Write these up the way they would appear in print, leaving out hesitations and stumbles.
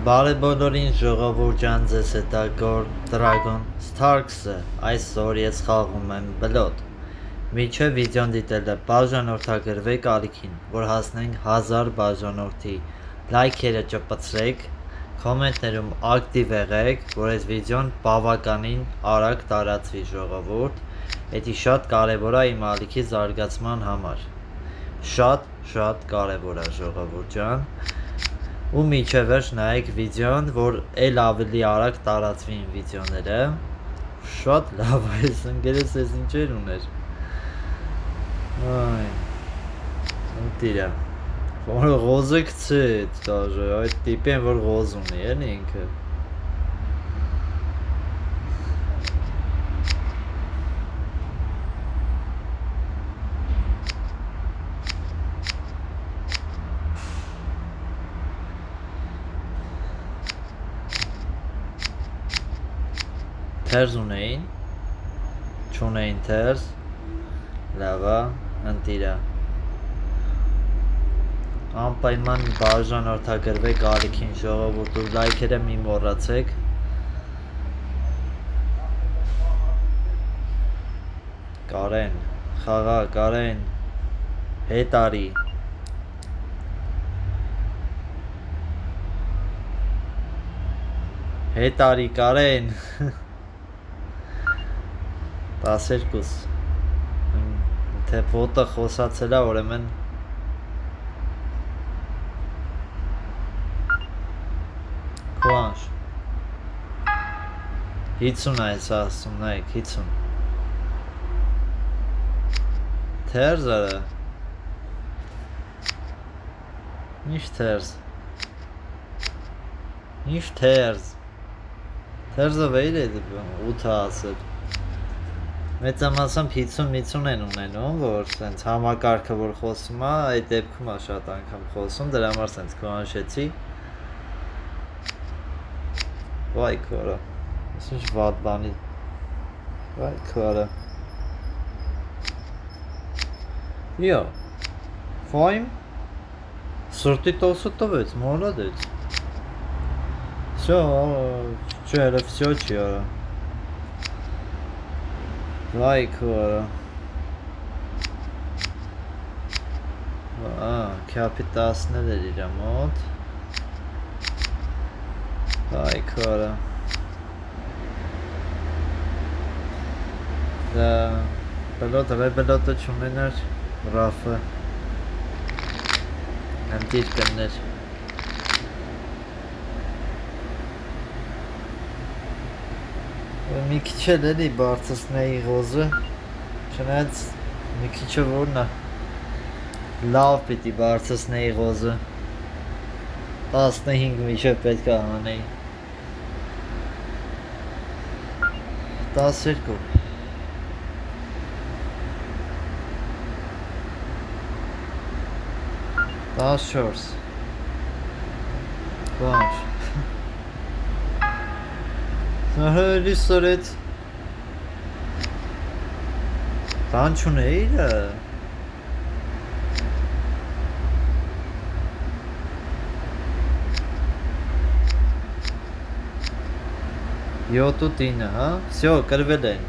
Բարեբոլորին ժողովուրդ ջան, ձեզ հետ է Dragon Starks-ը, այսօր ես խաղում եմ բլոտ։ Միջև վիդեոն դիտելը բաժանորդագրվեք ալիքին, որ հասնենք 1000 բաժանորդի, լայքերը ճպցրեք, կոմենտներում ակտիվ եղեք, որ այս վիդեոն բավականին արագ տարածվի ժողովուրդ, էդի շատ կարևոր է իմ ալիքի զարգացման համար, շատ կարևոր է ժողովուրդ ջան, ու միջև վերջ նայեք վիդեոն, որ էլ ավելի արագ տարածվի իմ վիդեոները, շատ լավ այս ընկերս ես ինչեր ուներ, այ, ընտիրա, որ ղոզը կցեց դաժը, այդ տիպի են, որ ղոզ ունի, էլի ինքը, թերզ ունեին, չունեին թերզ, լավա, ընտիրա, անպայման բաժանորդագրվեք ալիքին ժողովուրդ ու լայքերը մի մոռացեք, Կարեն, խաղա, Կարեն, հետ արի, Կարեն, 12, թե ոտը խոսացել է, ուրեմն քոանշ 50 է այս ասում, նայեք, 50 թերզ արա ինչ թերզ թերզը վեյր է 8 ասել մեծամասամբ 50 են ունենում, որ սենց համակարգը որ խոսում է, այդ դեպքում է շատ անգամ խոսում, դրա համար սենց քոանշեցի վայ քորա, ես ինչ վատ բանի, վայ քորա Յո, ֆայմ, սրտի տոսը տվեց, մոլադեց Всё, չէ, всё չի արա Վայ քորա Քյապի 10-ներ էր իրա մոտ Վայ քորա Դա բլոտը չունենար Ռաֆը Ընտիր կներ Մի քիչ էլ էլի բարձրացնեի ղոզը, չնայած մի քիչը որն է, լավ պիտի բարձրացնեի ղոզը, 15 միջև պետք է անեի, 12, 14, բանջ, Հըլի սրեց Բան չունեի իրը Յոտուտինը, հա? Всё, կրվել են,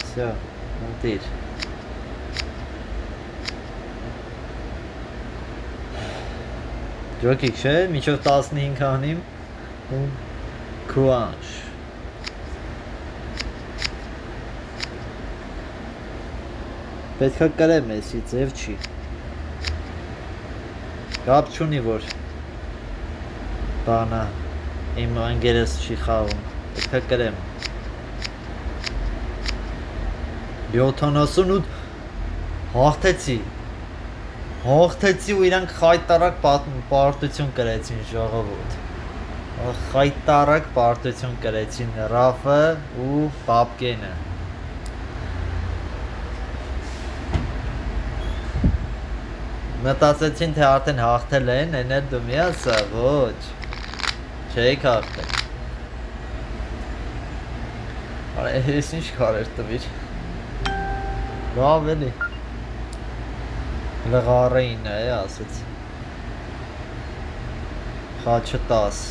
всё, ընտիր Ջոկիկ չէ, միջով 15 անիմ ու քուանշ Պետքա կրեմ էսի, ձև չի Կապ չունի, որ բանա իմ անգերս չի խաղում Պետքա կրեմ 78 Հաղթեցի ու իրանք խայտարակ պարտություն կրեցին ժողովուրդ Խայտարակ պարտություն կրեցին Ռաֆը ու Պապկենը Մտածեցին թե արդեն հաղթել են, են էլ դու մի ասա, ոչ Չեիք հաղթել Արա ես ինչ կարեր տվիր Լավ էլի Լղարեին է ասեց Խաչը 10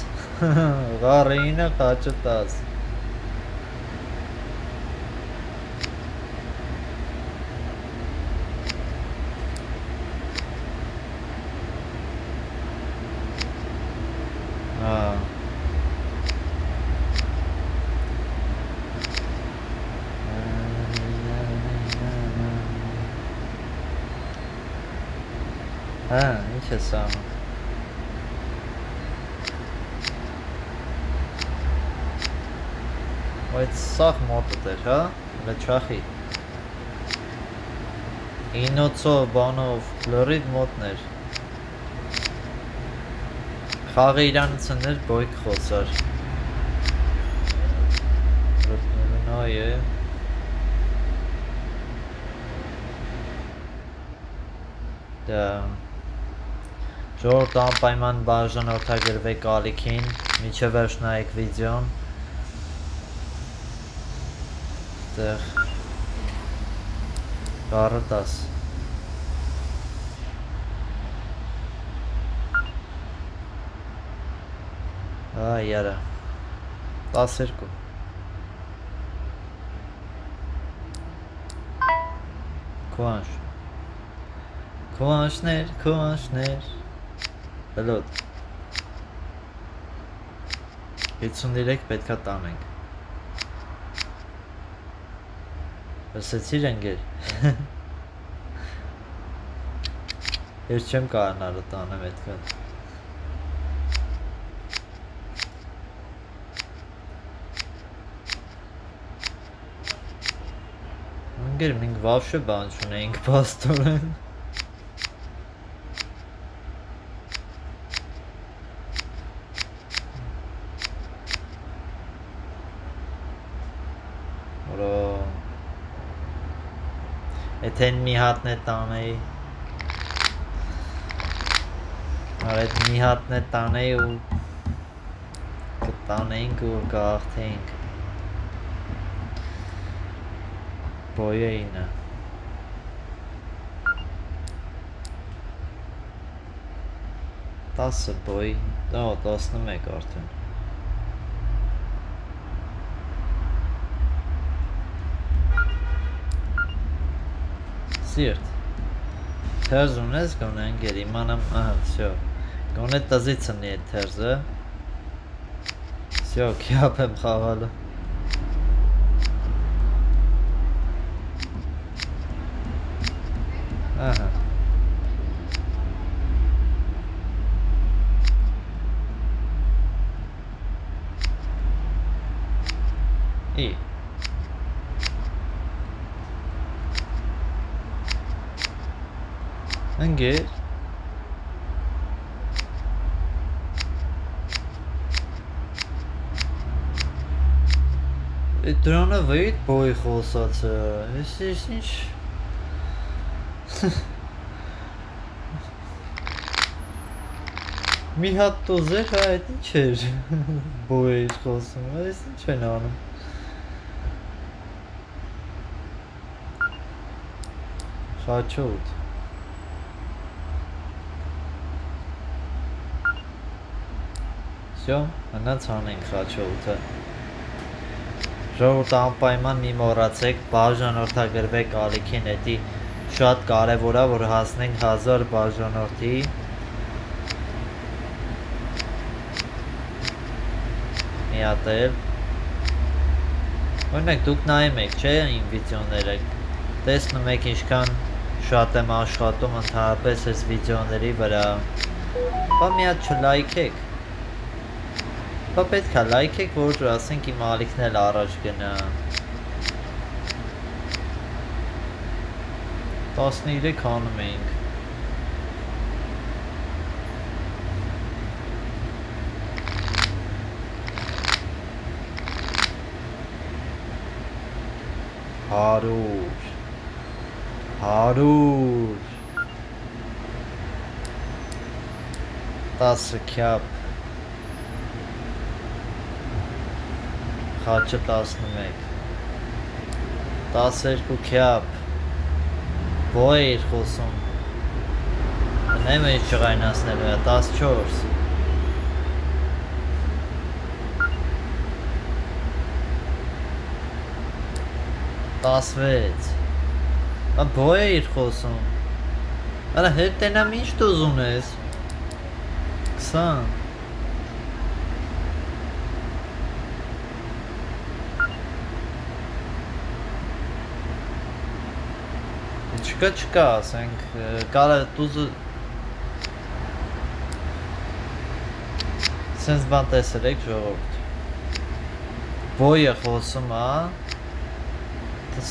Ղարը 9 խաչը 10 ինչ է սա Այդ սաղ մոտդ էր, հա? Լճախի 9-ով բանով լրիվ մոտներ Խաղը իրանցներ բոյք խոսար Նայ է Դա Ժողովուրդ անպայման բաժանորդագրվեք ալիքին Միջև վերջ նայեք վիդեոն Տեղ Գարը 10 Այարա 12 Քուանշ Քուանշներ Բլոդ 53 պետքա տանենք Լսեցիր ընգեր Ես չեմ կարանարը տանեմ այդքա Ընգեր մենք վավշը բան չունեինք պաստորեն Եթե մի հատն է տանեի Արեդ մի հատն է տանեի ու կտանեինք ու կաղթեինք Բոյը 9 10 բոյ, 11 արդեն Սիրտ Թերզ ունես գոնե ընգեր իմանամ ահա, վсё Գոնե տզից ընի է թերզը Վсё, կյապ եմ խաղալը Ահա Ի Ընգեր Դրանը վեիտ բոյ խոսացը Ես ինչ Մի հատ տոզեր հա այդ ինչ էր Բոյ էիր խոսում Ես ինչ են անում Խաչոտ Всё, հնաց հանենք խաչողութը Ժողովուրդ անպայման մի մոռացեք բաժանորդագրվեք ալիքին էդի շատ կարևոր է որ հասնենք 1000 բաժանորդի Մի հատ էլ Օրինակ դուք նայում եք չէ իմ վիդեոները տեսնում եք ինչքան շատ եմ աշխատում ընդհանրապես այս վիդեոների վրա Բա մի հատ չլայքեք Բա պետք է լայքեք, որ ասենք իմ ալիքն էլ առաջ գնա 13 անում էինք Հարուր 10 քյապ Խաչը 11 12 քյապ Բոյ էիր խոսում Նեմ էի չղայնասնելու է 14 16 բոյ է իր խոսում արա հետ տենամ ինչ դու ուզում ես 20 չկա ասենք կարա դուզը սենց բան տեսել եք ժողովուրդ բոյը խոսում ա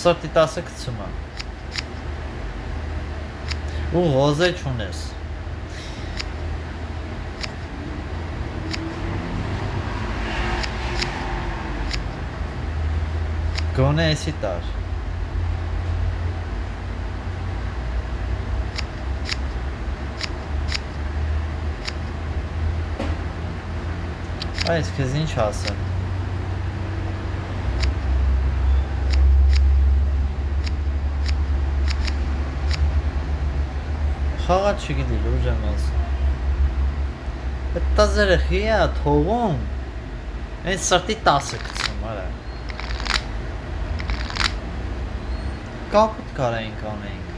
սրտի 10-ը գցում ա ու հոզե չունես գոնե էսի տար այս քեզ ինչ ասեմ խաղա չգիտի լուրջ եմ ասում այդ տազերը խիա թողում այն սրտի 10-ը գցում արա կապուտ կարայինք անեինք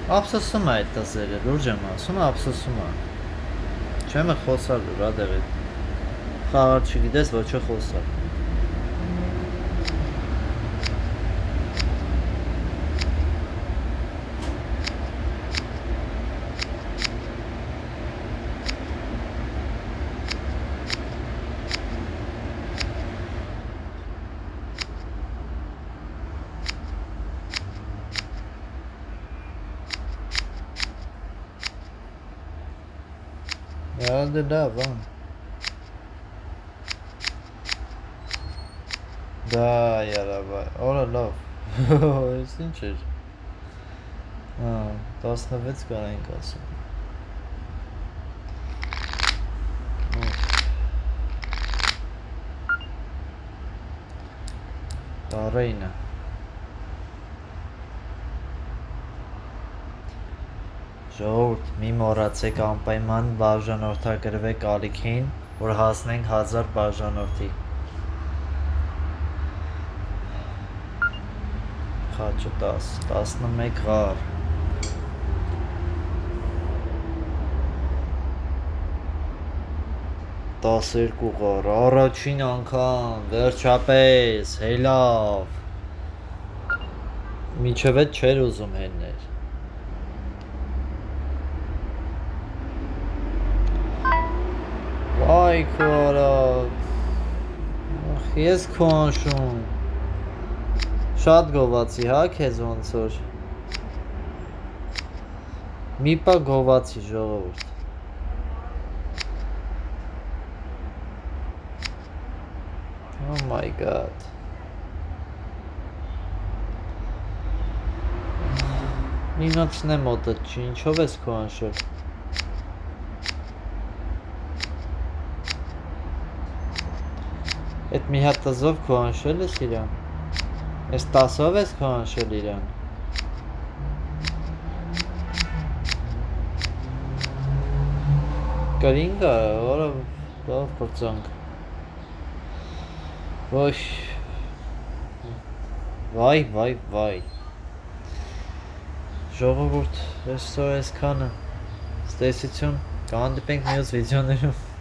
ափսոսում է այդ տազերը լուրջ եմ ասում ափսոսում է չեմ է խոսալ լուր ադեղ է խաղար չգիտես ոչ է խոսալ Ալդե լավ, ան դա յարավայ, օրա լավ, ես ինչ էր 16 կարայինք ասում Տարեինը Ժողովուրդ մի մոռացեք անպայման բաժանորդագրվեք ալիքին, որ հասնենք 1000 բաժանորդի Խաչը 10, 11 ғար 12 ғար, առաջին անգամ, վերջապես, հելավ Միջև էտ չեր ուզում հեններ Վայ քո արավ, ես քո անշում Շատ գովացի, հա քեզ ոնց որ Մի պա գովացի ժողովուրդ Oh my god Մինոցն է մոտդ չի, ինչով ես քո անշել Էդ մի հատ տզով քո անշել ես իրան Ես 10-ով ես քո անշել իրան Կրինգա, որը լավ պրծանք Վայ Ժողովուրդ, ես սո ես կանը Ստեսություն, կհանդիպենք մյուս վիդեոներում